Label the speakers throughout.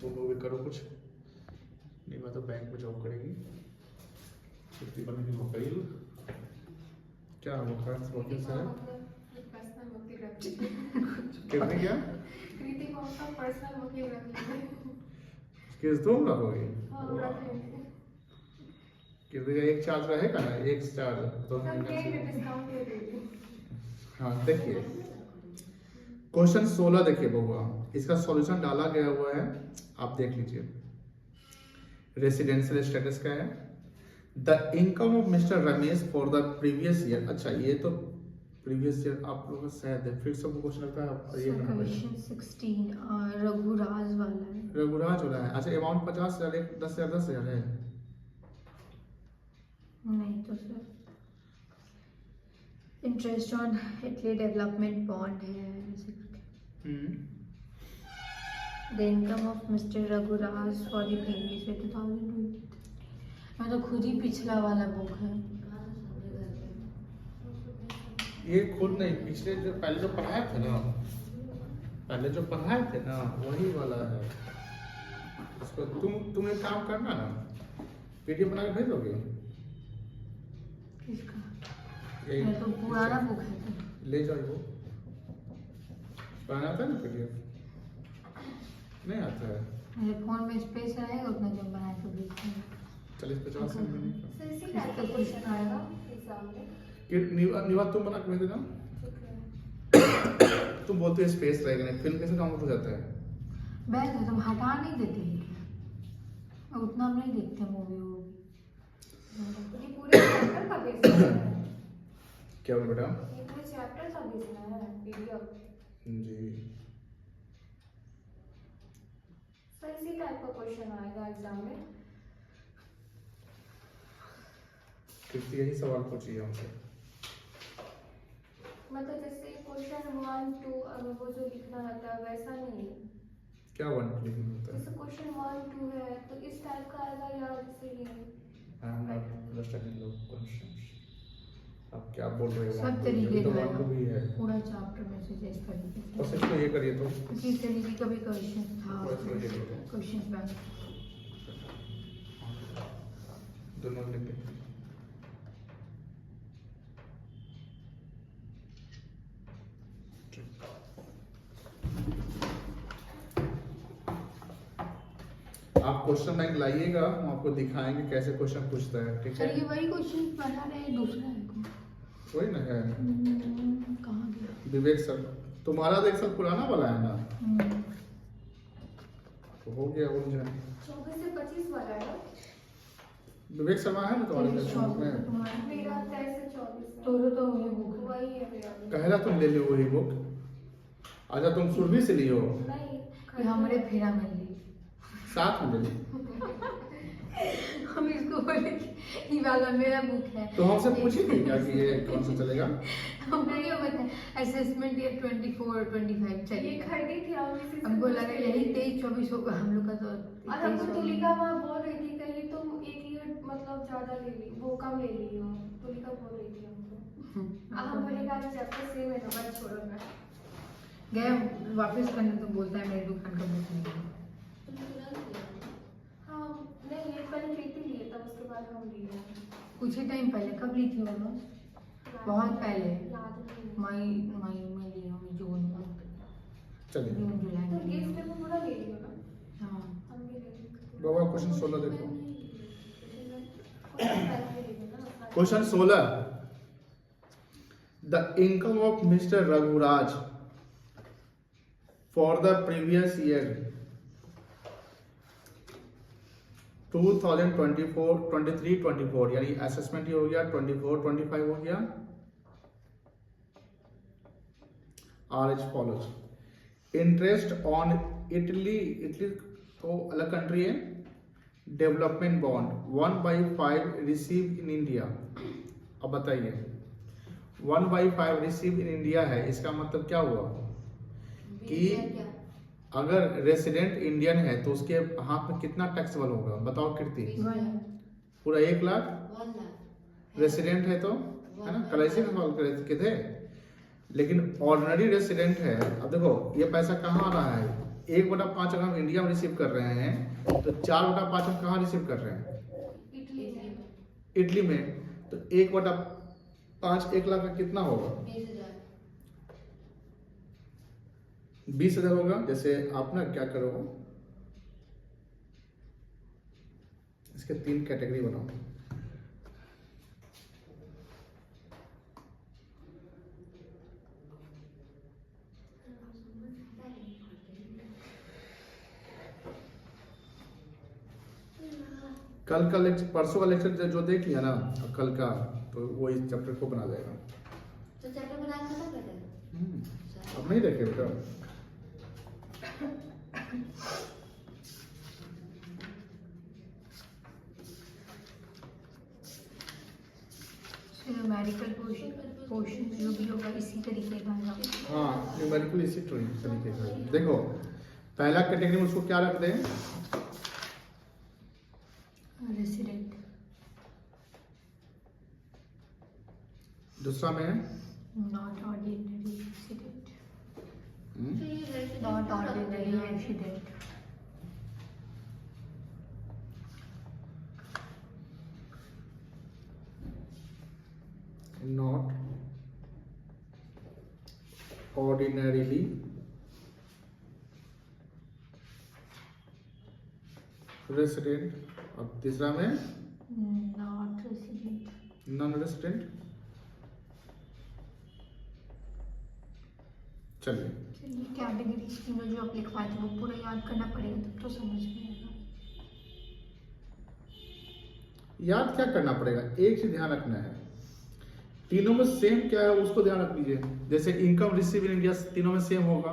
Speaker 1: तुम लोग भी करो कुछ, नहीं मैं तो बैंक में जॉब करेगी, छुट्टी बनेगी वकील, क्या वकील साहब कितने क्या केस तुम रखोगे? कितने का एक चार्ज रहेगा ना, एक चार्ज तो हाँ देखिए क्वेश्चन 16 देखिए बउआ, इसका सॉल्यूशन डाला गया हुआ है, आप देख लीजिए। रेसिडेंशियल स्टेटस क्या है? The income of mister Ramesh for the previous year. अच्छा ये तो प्रीवियस ईयर आप लोगों का शायद है, फिर सब क्वेश्चन लगता है ये करना पड़ेगा।
Speaker 2: क्वेश्चन 16 रघुराज वाला है।
Speaker 1: रघुराज वाला है। अच्छा अमाउंट 50,000 10,000 है?
Speaker 2: नहीं तो sir interest on Italy development bond है ऐसे करके। The income of mister Raghuraj for the previous year 2023। मैं तो खुद ही पिछला वाला बुक है।
Speaker 1: ये खुद नहीं, पिछले जो पहले जो पढ़ाए थे ना, वही वाला है। इसको तुम एक काम करना ना, पीडीएफ बना के भेज दोगे?
Speaker 2: किसका?
Speaker 1: यही
Speaker 2: मैं तो पुराना बुक है।
Speaker 1: ले जाओ, वो बनाना आता है ना पीडीएफ? नहीं आता है?
Speaker 2: मेरे फोन में स्पेस रहेगा उतना जब बनाए तो भेजते हैं।
Speaker 1: 40-50
Speaker 2: सर इसी टाइप का क्वेश्चन आएगा एग्जाम में।
Speaker 1: निवाद तुम बना के भेज देना। तुम बोलते हो स्पेस रहेगा नहीं, फिल्म कैसे डाउनलोड हो जाता है?
Speaker 2: बैठ तो तुम हटा नहीं देते हैं क्या? और उतना हम नहीं देखते मूवी वो।
Speaker 3: ये पूरे चैप्टर का बेस है।
Speaker 1: क्या बोल बेटा?
Speaker 3: ये पूरे चैप्टर का बेस है पीडीएफ।
Speaker 1: जी
Speaker 3: सर इसी टाइप का क्वेश्चन आएगा एग्जाम में।
Speaker 1: कितनी यही सवाल पूछिए हमसे।
Speaker 3: मतलब जैसे क्वेश्चन 1 2 वो जो लिखना रहता है वैसा नहीं है।
Speaker 1: क्या वन लिखना होता है?
Speaker 3: जैसे क्वेश्चन 1 2 है तो इस टाइप का आएगा या जैसे ये आप क्या बोल रहे हो?
Speaker 2: सब तरीके
Speaker 1: तो
Speaker 2: का
Speaker 1: वन टू भी है
Speaker 2: पूरा चैप्टर में से इस तरीके से।
Speaker 1: बस इसको ये करिए तो
Speaker 2: इसी तरीके का भी क्वेश्चन था।
Speaker 1: बस ये करिए
Speaker 2: क्वेश्चन बैंक
Speaker 1: दोनों लिख के। आप क्वेश्चन बैंक लाइएगा, हम आपको दिखाएंगे कैसे क्वेश्चन पूछता है, ठीक
Speaker 2: सर
Speaker 1: है?
Speaker 2: ये वही क्वेश्चन बना रहे हैं दूसरा है को।
Speaker 1: वही ना है।
Speaker 2: कहाँ गया?
Speaker 1: विवेक सर तुम्हारा तो एक साल पुराना वाला है ना, तो हो गया उलझन।
Speaker 3: 24 से 25 वाला है।
Speaker 1: विवेक शर्मा है ना तुम्हारे में?
Speaker 3: मेरा 23 से 24 है।
Speaker 2: तो वही बुक है।
Speaker 3: वही है मेरा।
Speaker 1: कहला तुम ले लियो वही बुक। अच्छा तुम सुरभि से लियो?
Speaker 3: नहीं
Speaker 2: ये हमारे फेरा में ली।
Speaker 1: साथ में ले ली।
Speaker 2: हम इसको बोले कि ये वाला मेरा बुक है।
Speaker 1: तो हमसे पूछी थी क्या कि ये कौन सा चलेगा?
Speaker 2: हमको ये पता है असेसमेंट ईयर 24 25
Speaker 3: ये
Speaker 2: चलिए।
Speaker 3: खरीदी थी हम इसी से।
Speaker 2: हमको लगा यही 23 24 होगा हम लोग का तो।
Speaker 3: और हमको तुलिका वहाँ बोल रही थी कहीं तुम एक ईयर मतलब ज्यादा ले ली, वो कम ले ली हो। तुलिका बोल रही थी हमको। हम बोले का चैप्टर सेम है ना, मत छोड़ो ना।
Speaker 2: गए वापस करने तो बोलता है मेरी दुकान का बुक नहीं है।
Speaker 3: हाँ नहीं ये पहले प्रीति लिए तब उसके बाद हम लिए।
Speaker 2: कुछ ही टाइम पहले कब ली थी वो? बहुत पहले
Speaker 3: याद नहीं।
Speaker 2: मई में ली होंगी, जून में।
Speaker 1: चलिए
Speaker 2: जून जुलाई
Speaker 3: तो
Speaker 2: में ली
Speaker 3: गेस्ट
Speaker 2: होंगी।
Speaker 3: पेपर पूरा ले लियो ना।
Speaker 2: हाँ
Speaker 3: हम भी ले लेंगे।
Speaker 1: बाबा क्वेश्चन 16 देखो।
Speaker 3: Question
Speaker 1: question 16 the income of mister Raghuraj for the previous year 2023-24 यानी असेसमेंट ही हो गया, 24-25 हो गया। R H follows. Interest on Italy तो अलग कंट्री है। Development bond 1/5 receive in India. अब बताइए 1/5 रिसीव इन इंडिया है, इसका मतलब क्या हुआ कि अगर रेसिडेंट इंडियन है तो उसके हाथ में कितना टैक्सेबल होगा बताओ कीर्ति? पूरा 1 लाख। रेसिडेंट है तो है ना, कल ऐसे सवाल के थे। लेकिन ऑर्डिनरी रेसिडेंट है, अब देखो ये पैसा कहाँ आ रहा है, 1/5 अगर हम इंडिया में रिसीव कर रहे हैं तो 4/5 हम कहाँ रिसीव कर रहे हैं?
Speaker 3: इटली से
Speaker 1: इटली में। तो 1/5 1 लाख का कितना होगा? 20,000 होगा। जैसे आप ना क्या करो, इसके 3 कैटेगरी बनाओ। कल का लेक्चर, परसों का लेक्चर जो देख लिया ना कल का, तो वो इस चैप्टर को बना जाएगा।
Speaker 2: तो चैप्टर बना खत्म कर देना।
Speaker 1: अब नहीं देखे बेटा।
Speaker 2: न्यूमेरिकल पोर्शन जो भी होगा इसी तरीके का है।
Speaker 1: हाँ, न्यूमेरिकल इसी तरीके का। देखो पहला कैटेगरी में उसको क्या रख दें?
Speaker 2: रेसिडेंट।
Speaker 1: दूसरा में
Speaker 2: not ordinary resident. Not ordinary resident.
Speaker 1: Not ordinarily resident. अब तीसरा में
Speaker 2: नॉट रेसिडेंट।
Speaker 1: Non resident. चलिए
Speaker 2: कैटेगरी तीनों जो आप लिखवाए थे वो पूरा याद करना पड़ेगा तब तो समझ में आएगा।
Speaker 1: याद क्या करना पड़ेगा? एक चीज ध्यान रखना है, तीनों में सेम क्या है उसको ध्यान रख लीजिए। जैसे इनकम रिसीव इन इंडिया तीनों में सेम होगा,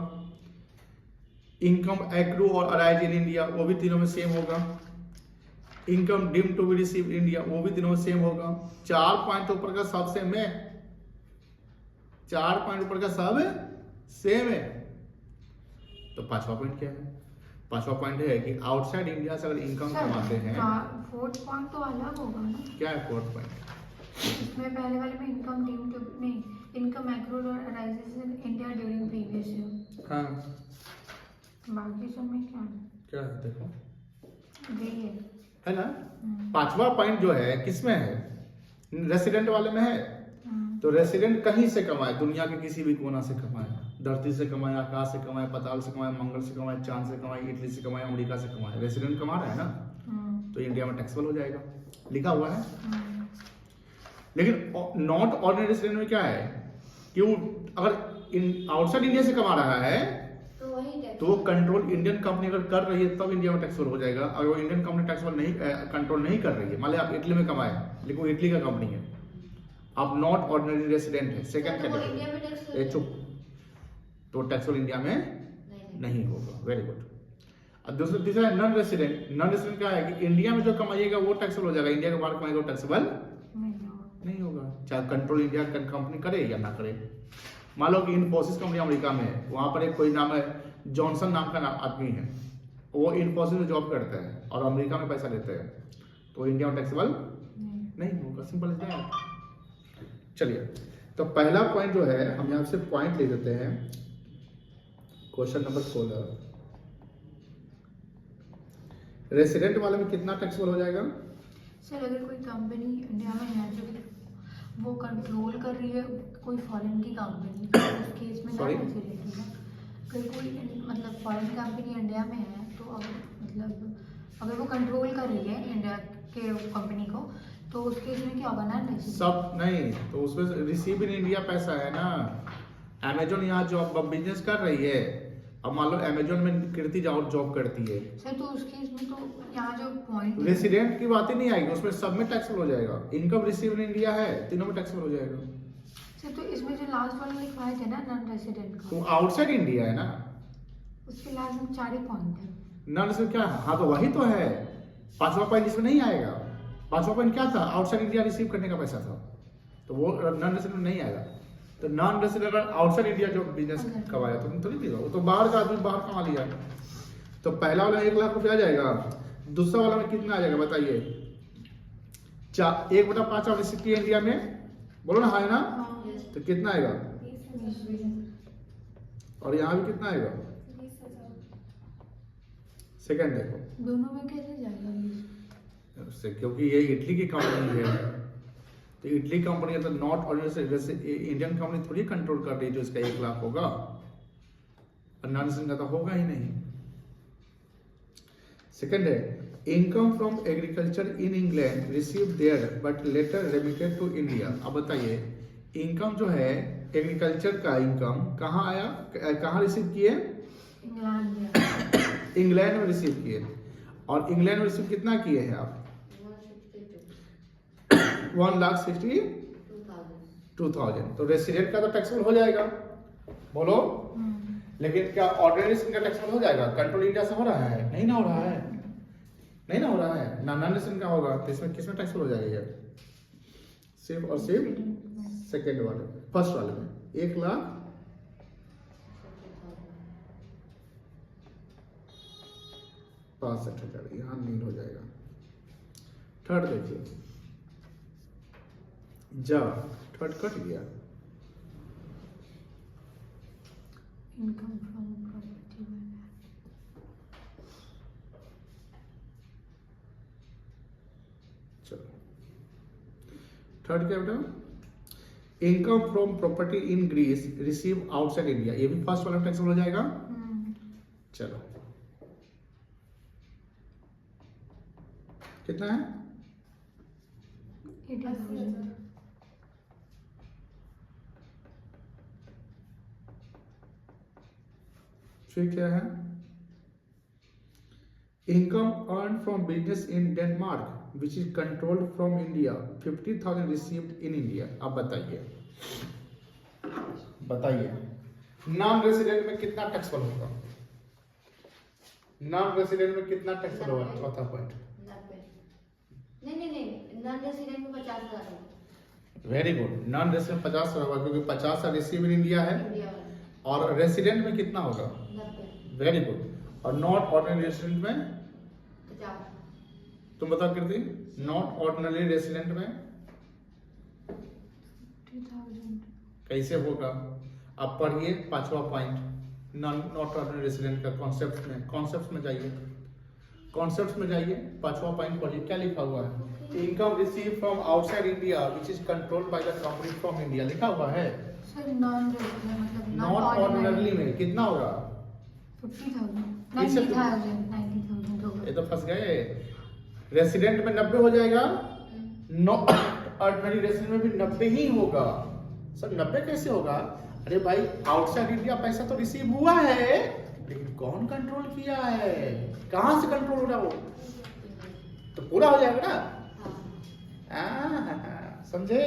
Speaker 1: इनकम एक्रू और अराइज इन इंडिया वो भी तीनों में सेम होगा, income deem to be receive in India वो भी तीनों में सेम होगा। 4 पॉइंट ऊपर का सब सेम है, 4 पॉइंट ऊपर का सब सेम है। तो 5वां पॉइंट क्या है? 5वां पॉइंट है कि आउटसाइड इंडिया से अगर इनकम कमाते हैं।
Speaker 2: 4th पॉइंट तो अलग होगा ना।
Speaker 1: क्या है 4th पॉइंट?
Speaker 2: इसमें पहले वाले में इनकम ड्यू टू नहीं, इनकम एक्रूड और arises in India during previous year.
Speaker 1: हाँ
Speaker 2: बाकी सब में क्या है?
Speaker 1: क्या है देखो,
Speaker 2: यही
Speaker 1: है ना। 5वां पॉइंट जो है किसमें है? रेसिडेंट वाले में है। तो रेसिडेंट कहीं से कमाए, दुनिया के किसी भी कोना से कमाए, धरती से कमाए, आकाश से कमाए, पाताल से कमाए, मंगल से कमाए, चांद से कमाए, इटली से कमाए, अमेरिका से कमाए, रेसिडेंट कमा रहा है ना, तो इंडिया में टैक्सेबल हो जाएगा, लिखा हुआ है। लेकिन नॉट ऑर्डिनरी रेसिडेंट में क्या है कि वो अगर आउटसाइड इंडिया से कमा रहा है तो वो कंट्रोल इंडियन कंपनी अगर कर रही है तब इंडिया में टैक्सेबल हो जाएगा। अगर वो इंडियन कंपनी टैक्सेबल नहीं कंट्रोल नहीं कर रही है, मान लिया आप इटली में कमाए लेकिन वो इटली का कंपनी है, आप नॉट ऑर्डिनरी रेसिडेंट है, सेकंड कैटेगरी, चुप, तो टैक्सेबल इंडिया में नहीं होगा। Very good. अब दूसरा तीसरा है नॉन रेसिडेंट। नॉन रेसिडेंट क्या है कि इंडिया में जो कमाइएगा वो टैक्सेबल हो जाएगा, इंडिया के बाहर कमाएगा वो टैक्सेबल नहीं होगा, चाहे कंट्रोल इंडिया कंपनी करे या ना करे। मान लो कि इन्फोसिस कंपनी अमेरिका में है, वहां पर एक कोई नाम है जॉनसन नाम का आदमी है, वो इन्फोसिस में जॉब करता है और अमेरिका में पैसा लेते हैं, तो इंडिया में टैक्सेबल नहीं होगा। Simple is that. चलिए, तो पहला पॉइंट जो है हम यहाँ से पॉइंट ले देते हैं। क्वेश्चन नंबर 16, रेसिडेंट वाले में कितना टैक्सेबल हो जाएगा?
Speaker 2: सर अगर कोई कंपनी इंडिया में है जो वो कंट्रोल कर रही है कोई फॉरेन की कंपनी, उस केस में
Speaker 1: Sorry?
Speaker 2: ना रेसिडेंट होगा। अगर कोई मतलब फॉरेन कंपनी इंडिया में है तो मतलब अगर वो कंट्रोल कर रही है इंडिया के कंपनी को तो उस केस में क्या होगा ना रेसिडेंट।
Speaker 1: सब नहीं, तो उसमें रिसीव इन इंडिया पैसा है ना। अमेजोन यहाँ जॉब बिजनेस कर रही है, अब मान लो अमेजोन में कीर्ति जॉब करती है
Speaker 2: सर, तो उस केस में तो यहाँ जो पॉइंट
Speaker 1: रेसिडेंट की बात ही नहीं आएगी, उसमें सब में टैक्सेबल हो जाएगा। इनकम रिसीव इन इंडिया है, तीनों में टैक्सेबल हो जाएगा।
Speaker 2: सर तो इसमें जो लास्ट वाला लिखवाए थे ना नॉन रेसिडेंट का,
Speaker 1: तो आउटसाइड इंडिया है ना,
Speaker 2: उसके लास्ट में 4 ही पॉइंट है।
Speaker 1: नॉन रेसिडेंट क्या? हाँ तो वही तो है, 5वां पॉइंट इसमें नहीं आएगा। 5वां पॉइंट क्या था? आउटसाइड इंडिया रिसीव करने का पैसा था, तो वो नॉन रेसिडेंट नहीं आएगा। तो नॉन रेसिडेंट अगर आउटसाइड इंडिया जो बिजनेस कमाया तो नहीं देगा, वो तो बाहर का आदमी बाहर कमा लिया। तो पहला वाला 1 लाख रुपया आ जाएगा, दूसरा वाला में कितना आ जाएगा बताइए? 1/5 रिसीव किया इंडिया में, बोलो ना, है ना, तो कितना आएगा? और यहाँ भी कितना आएगा? सेकंड देखो,
Speaker 2: दोनों में कैसे जाएगा 20?
Speaker 1: उससे क्योंकि ये इटली की कंपनी है, तो इटली कंपनी है तो नॉट ऑर्डिनरी से वैसे इंडियन कंपनी थोड़ी कंट्रोल कर रही है जो इसका 1 लाख होगा, और नॉन रेसिडेंट का तो होगा ही नहीं। सेकंड है income from agriculture in England receive there but later remitted to India. अब बताइए इनकम जो है एग्रीकल्चर का इनकम कहाँ आया, कहाँ रिसीव किए?
Speaker 2: इंग्लैंड में।
Speaker 1: इंग्लैंड में रिसीव किए, और इंग्लैंड में रिसीव कितना किए हैं आप? 1,62,000। तो रेसिडेंट का तो टैक्सेबल हो जाएगा, बोलो। लेकिन क्या ऑर्डिनरी का टैक्सेबल हो जाएगा? कंट्रोल इंडिया से हो रहा है? नहीं ना हो रहा है, नहीं ना हो रहा है ना, नॉन रेसिडेंट का होगा, तो इसमें किसमें टैक्सेबल हो जाएगा ये? सिर्फ और सिर्फ सेकेंड वाले, फर्स्ट वाले में 1,62,000 यहाँ नील हो जाएगा। थर्ड देखिए, जब थर्ड कट गया,
Speaker 2: इनकम फ्रॉम प्रॉपर्टी में।
Speaker 1: चलो थर्ड क्या बेटा? Income from property in Greece receive outside India, ये भी फर्स्ट वाला टैक्सेबल हो जाएगा। चलो कितना है?
Speaker 2: 80,000।
Speaker 1: फिर क्या है? Income earn from business in Denmark which is controlled from India 50,000 received in India. अब बताइए बताइए नॉन रेसिडेंट में कितना टैक्सेबल होगा? नॉन रेसिडेंट में कितना टैक्सेबल होगा? चौथा पॉइंट।
Speaker 4: नहीं नॉन रेसिडेंट में 50,000 है।
Speaker 1: वेरी गुड, नॉन रेसिडेंट 50,000 होगा क्योंकि 50,000 रिसीव इन इंडिया है,
Speaker 4: इंडिया वाला
Speaker 1: और रेसिडेंट में कितना होगा?
Speaker 4: 90
Speaker 1: वेरी गुड, और नॉट ऑर्डिनरी रेसिडेंट में
Speaker 4: 50
Speaker 1: तुम बताओ कृति, नॉट ऑर्डिनरी रेसिडेंट में
Speaker 2: 50,000।
Speaker 1: कैसे होगा? अब पढ़िए पांचवा पॉइंट, नॉट ऑर्डिनरी रेसिडेंट का कॉन्सेप्ट में जाइए, कॉन्सेप्ट में जाइए, पांचवा पॉइंट पढ़िए क्या लिखा हुआ है? Income receive from outside India which is controlled by the company from India, लिखा हुआ है।
Speaker 2: सर नॉन रेसिडेंट मतलब
Speaker 1: नॉट ऑर्डिनरी में कितना होगा?
Speaker 2: 50,000,
Speaker 1: फिर से
Speaker 2: 90,000 होगा।
Speaker 1: ये तो फंस गए। रेसिडेंट में 90 हो जाएगा, नॉट ऑर्डिनरी रेसिडेंट में भी 90 ही होगा। सर 90 कैसे होगा? अरे भाई आउटसाइड इंडिया पैसा तो रिसीव हुआ है, लेकिन कौन कंट्रोल किया है? कहां से कंट्रोल हो रहा हो? तो पूरा हो जाएगा ना। समझे?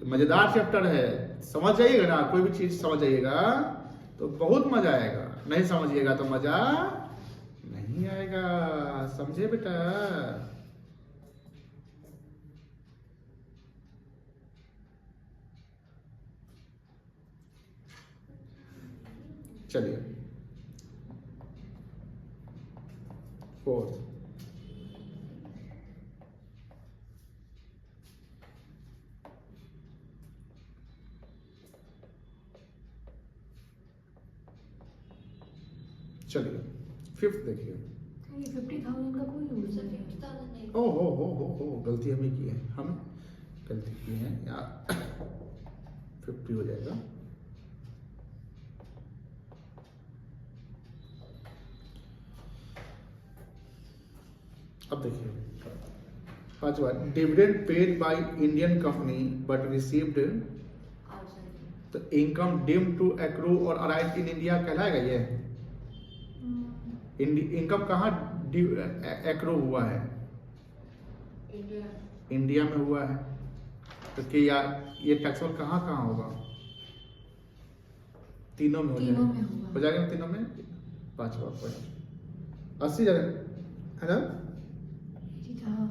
Speaker 1: मजेदार चैप्टर है, समझ जाइएगा ना, कोई भी चीज समझ जाइएगा तो बहुत मजा आएगा, नहीं समझिएगा तो मजा नहीं आएगा। समझे बेटा? चलिए फोर्थ, चलिए फिफ्थ देखिए।
Speaker 2: ये 50,000 का कोई यूज नहीं है।
Speaker 4: 50,000 नहीं
Speaker 1: ओ हो गलती हमें की है, हम गलती की है यार। 50 हो जाएगा। अब देखिए पांचवा, dividend paid by Indian company but received,
Speaker 4: outside
Speaker 1: तो इनकम डीम्ड टू एक्रू और अराइव इन इंडिया कहलाएगा ये? इनकम कहाँ एक्रू हुआ है?
Speaker 4: इंडिया
Speaker 1: इंडिया में हुआ है, तो क्या ये टैक्सेबल कहाँ कहाँ होगा? तीनों में हो
Speaker 2: तीनों
Speaker 1: जाएगा,
Speaker 2: में होगा।
Speaker 1: हो जाएगा ना तीनों में। पांचवा पॉइंट 80,000 है ना?
Speaker 2: जी था।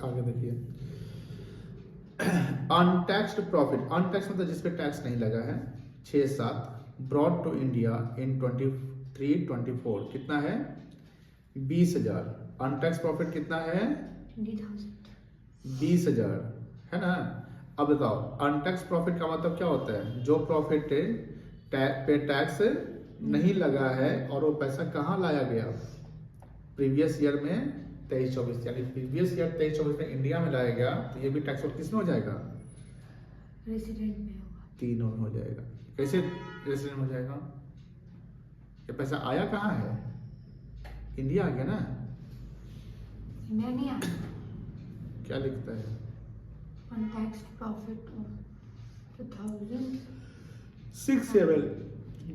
Speaker 1: आगे देखिए, अनटैक्स्ड प्रॉफिट, अनटैक्स मतलब जिस पे टैक्स नहीं लगा है, 6-7 ब्रॉड टू इंडिया इन 23-24 कितना है? 20,000। अनटैक्स प्रॉफिट कितना है?
Speaker 2: 20,000।
Speaker 1: 20,000 है ना। अब बताओ अनटैक्स प्रॉफिट का मतलब क्या होता है, जो प्रॉफिट पे टैक्स नहीं लगा है और वो पैसा कहाँ लाया गया, प्रीवियस ईयर में 23-24, यानी प्रीवियस ईयर 23-24 में इंडिया में लाया गया, तो ये भी टैक्स किस में हो जाएगा,
Speaker 2: रेसिडेंट में होगा।
Speaker 1: तीनों में हो जाएगा। कैसे रेसिडेंट हो जाएगा, ये पैसा आया कहाँ है, इंडिया आ गया ना।
Speaker 2: इंडिया नहीं आया।
Speaker 1: क्या लिखता है,
Speaker 2: untaxed profit of
Speaker 1: 2067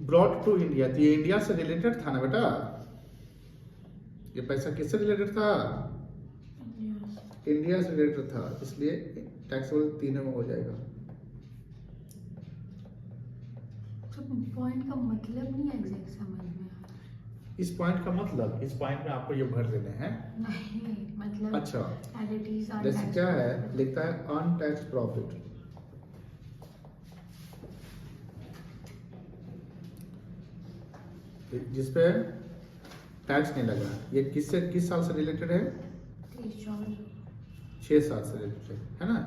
Speaker 1: brought to India. तो ये इंडिया से रिलेटेड था ना बेटा, ये पैसा किससे रिलेटेड था,
Speaker 2: 2000।
Speaker 1: इंडिया से रिलेटेड था, इसलिए टैक्सेबल तीनों में हो जाएगा।
Speaker 2: तो पॉइंट का मतलब नहीं एग्जैक्ट समझ में आ रहा।
Speaker 1: इस पॉइंट का मतलब, इस पॉइंट में आपको ये भर देने हैं।
Speaker 2: नहीं मतलब
Speaker 1: अच्छा,
Speaker 2: as it is
Speaker 1: जैसे
Speaker 2: untaxed
Speaker 1: क्या है,
Speaker 2: profit।
Speaker 1: लिखता है अनटैक्स प्रॉफिट, जिसपे टैक्स नहीं लगा, ये किससे, किस साल से रिलेटेड है,
Speaker 2: 23-24
Speaker 1: 6 साल से रिलेटेड है ना।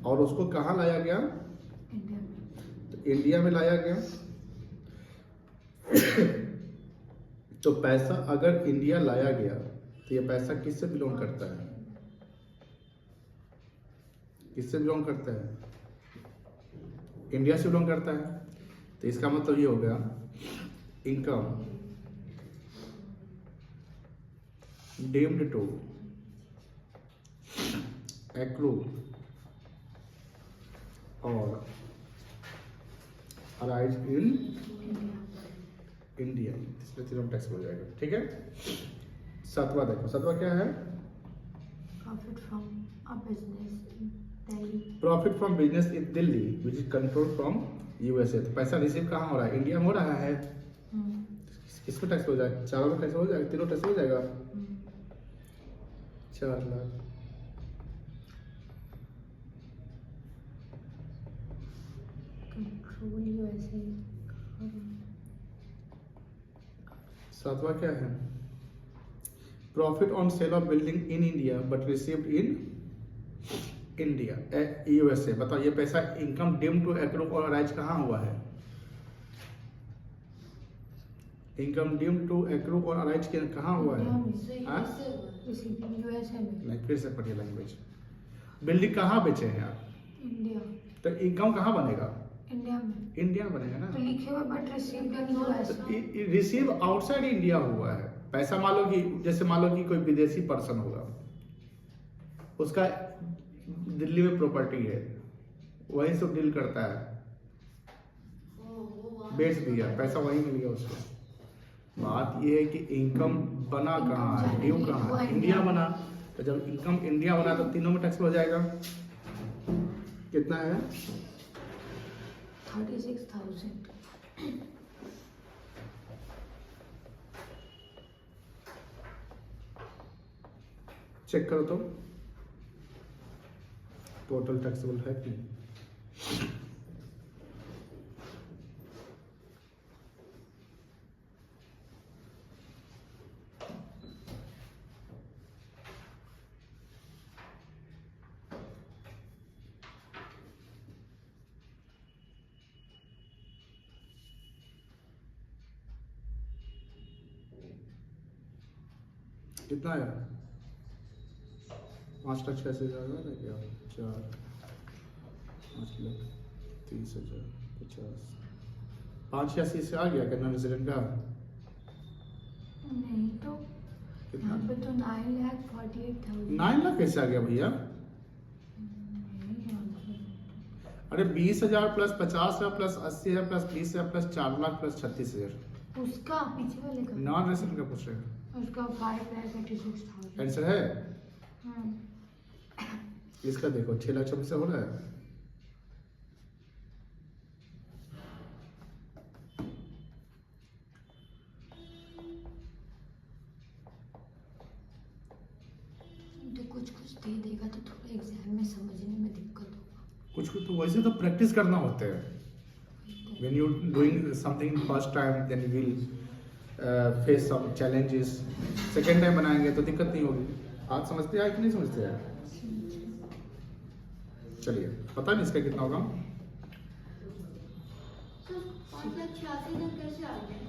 Speaker 1: और उसको कहाँ लाया गया,
Speaker 2: इंडिया में।
Speaker 1: तो इंडिया में लाया गया। तो पैसा अगर इंडिया लाया गया तो ये पैसा किससे बिलोंग करता है, किससे बिलोंग करता है, इंडिया से बिलोंग करता है। तो इसका मतलब ये हो गया इनकम डीम्ड टू एक्रू और अराइज इन इंडिया, इसमें तीनों टैक्स हो जाएगा। ठीक है, 7वां देखो, 7वां क्या है,
Speaker 2: profit from a business in Delhi.
Speaker 1: Profit from business in Delhi which is control from USA. तो पैसा रिसीव कहाँ हो रहा है, इंडिया में हो रहा है, किसमें टैक्स हो जाएगा, चारों में टैक्स हो जाएगा, तीनों टैक्स हो जाएगा। 4 लाख।
Speaker 2: Control USA.
Speaker 1: 7वां क्या है, profit on sale of building in India but received in India USA. बताओ ये पैसा इनकम डीम्ड टू एक्रू और अराइज कहाँ हुआ है, इनकम डीम्ड टू एक्रू और अराइज कहाँ हुआ है, हाँ?
Speaker 2: यूएसए में।
Speaker 1: नहीं, फिर से पढ़िए लैंग्वेज। बिल्डिंग कहाँ बेचे हैं आप,
Speaker 2: इंडिया।
Speaker 1: तो इनकम कहाँ बनेगा,
Speaker 2: इंडिया में
Speaker 1: इंडिया बनेगा ना।
Speaker 2: तो लिखे हुए but received in US.
Speaker 1: Receive outside India हुआ है पैसा। मान लो कि जैसे मान लो कि कोई विदेशी पर्सन होगा, उसका दिल्ली में प्रॉपर्टी है, वहीं से डील करता है, बेच दिया, पैसा वहीं मिल गया उसको। बात ये है कि इनकम बना कहाँ है, ड्यू कहाँ है, इंडिया बना। तो जब इनकम इंडिया बना तो तीनों में टैक्स हो जाएगा। कितना है,
Speaker 2: 36,000।
Speaker 1: चेक करो तो टोटल टैक्सेबल है कि नहीं। कितना है, 5 लाख 86,000 है क्या, 4 5 लाख 30,000 50 586 से आ गया क्या नॉन रेजिडेंट का,
Speaker 2: नहीं तो
Speaker 1: कितना,
Speaker 2: यहाँ पे तो 9,48,000।
Speaker 1: 9 लाख कैसे आ गया भैया। अरे 20,000 plus 50,000 plus 80,000 plus 20,000 plus 4 lakh plus 36,000।
Speaker 2: उसका पीछे वाले का
Speaker 1: नॉन रेजिडेंट का पूछ रहे हैं,
Speaker 2: उसका 5,86,000।
Speaker 1: आंसर है। इसका देखो 6 लाख 26 से हो रहा है।
Speaker 2: तो कुछ कुछ दे देगा तो थोड़ा एग्जाम में समझने में दिक्कत होगा।
Speaker 1: कुछ कुछ तो वैसे तो प्रैक्टिस करना होता है। When you doing something first time, then you will face some challenges. Second time बनाएंगे तो दिक्कत नहीं होगी। आज समझते हैं कि नहीं समझते हैं? चलिए, पता नहीं इसका कितना होगा?
Speaker 4: सर 5,86,000 कैसे आ गए?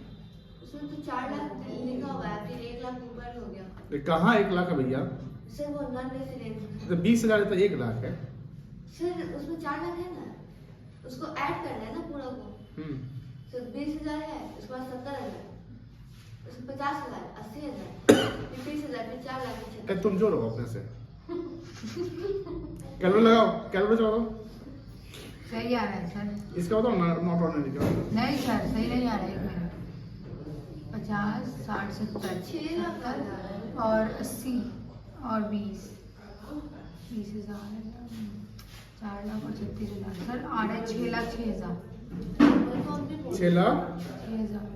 Speaker 4: उसमें तो 4 लाख लिखा हुआ है, फिर 1 लाख ऊपर हो गया।
Speaker 1: ये कहाँ 1 लाख है भैया?
Speaker 4: सर वो नॉन रेसिडेंट।
Speaker 1: तो 20,000 है तो 1 लाख है।
Speaker 4: सर उसमें 4 लाख है ना, उसको ऐड करना है ना पूरा को। सर 20,000 है, उसके बाद 70,000, उसमें 50,000, 80,000, फिर 30,000, फिर 4 लाख, फिर 36,000।
Speaker 1: तुम जोड़ो अपने से। कैलकुलेटर लगाओ, कैलकुलेटर चलाओ।
Speaker 2: सही आ रहा है सर।
Speaker 1: इसका बताओ नॉट ऑर्डिनरी का।
Speaker 2: नहीं सर, सही नहीं आ रहा है। 1 मिनट। 50, 60, 70,
Speaker 4: 6 लाख आ रहा है।
Speaker 2: और 80 और 20 20,000, 4 लाख और 36,000। सर आ रहा है 6,06,000।
Speaker 4: वो तो हमने बोला।
Speaker 1: 6 लाख
Speaker 2: 6,000।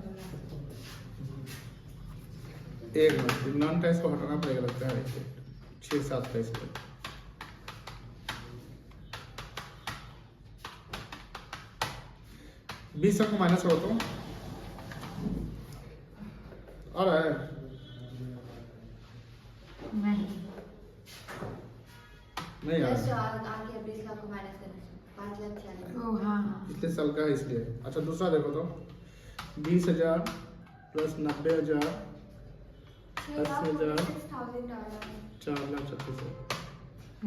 Speaker 1: 1 मिनट, नॉन टैक्स को हटाना पड़ेगा लगता है। 6-7 का इसको। बीस को माइनस करो तो आ रहा है।
Speaker 2: नहीं,
Speaker 1: नहीं आ
Speaker 4: बस
Speaker 1: रहा
Speaker 4: आगे 20 लाख को माइनस करना है, 5,46,000।
Speaker 2: ओ हाँ हाँ।
Speaker 1: पिछले साल का है इसलिए। अच्छा दूसरा देखो तो 20,000 प्लस 90,000 80,000
Speaker 3: 6,06,000 आ रहा है।
Speaker 1: 4,36,000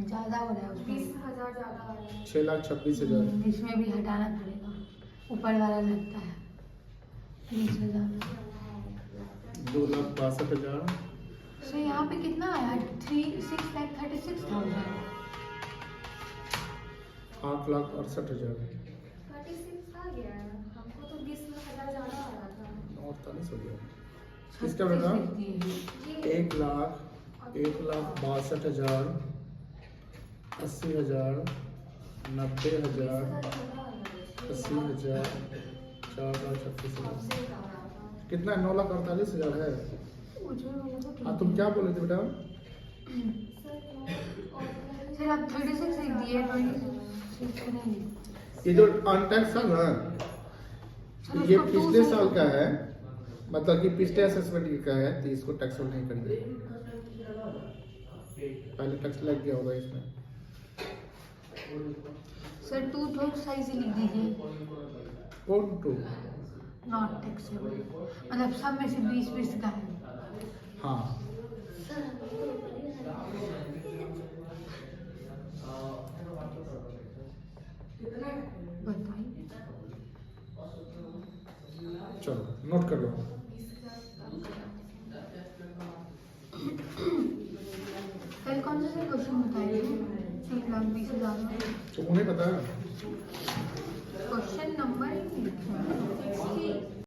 Speaker 2: ज़्यादा हो रहा है उसमें।
Speaker 3: 20,000 ज्यादा आ रहा है।
Speaker 1: 6,26,000
Speaker 2: इसमें भी हटाना पड़ेगा, ऊपर वाला लगता है 20,000।
Speaker 1: 2,62,000
Speaker 2: सो यहाँ पे कितना आया? 6,36,000।
Speaker 1: 8,68,000
Speaker 3: 36 आ गया है। हमको तो 20,000 ज्यादा आ रहा था।
Speaker 1: 48 हो गया। किसका बेटा? 1,62,000 80,000 90,000 80,000 4,36,000 कितना? 9,48,000 है। हाँ तुम क्या बोले थे बेटा?
Speaker 2: सर आप 36 लिख दिए, 26 नहीं।
Speaker 1: ये जो अनटैक्स था ना, ये पिछले साल का है, मतलब कि पिछले असेसमेंट का है, तो इसको टैक्स नहीं करेंगे। पहले टैक्स लग गया होगा इसमें।
Speaker 2: सर 2 थोड़ा सही से लिख दीजिए।
Speaker 1: कौन टू?
Speaker 2: नॉट टैक्सेबल, मतलब सब में से 20 का है।
Speaker 1: हाँ
Speaker 4: सर हमको तो ऊपर ही है।
Speaker 2: बताइए।
Speaker 1: चलो नोट कर लो।
Speaker 2: कल कौन सा क्वेश्चन बताइए? 3,20,000 में।
Speaker 1: तुमको नहीं पता है?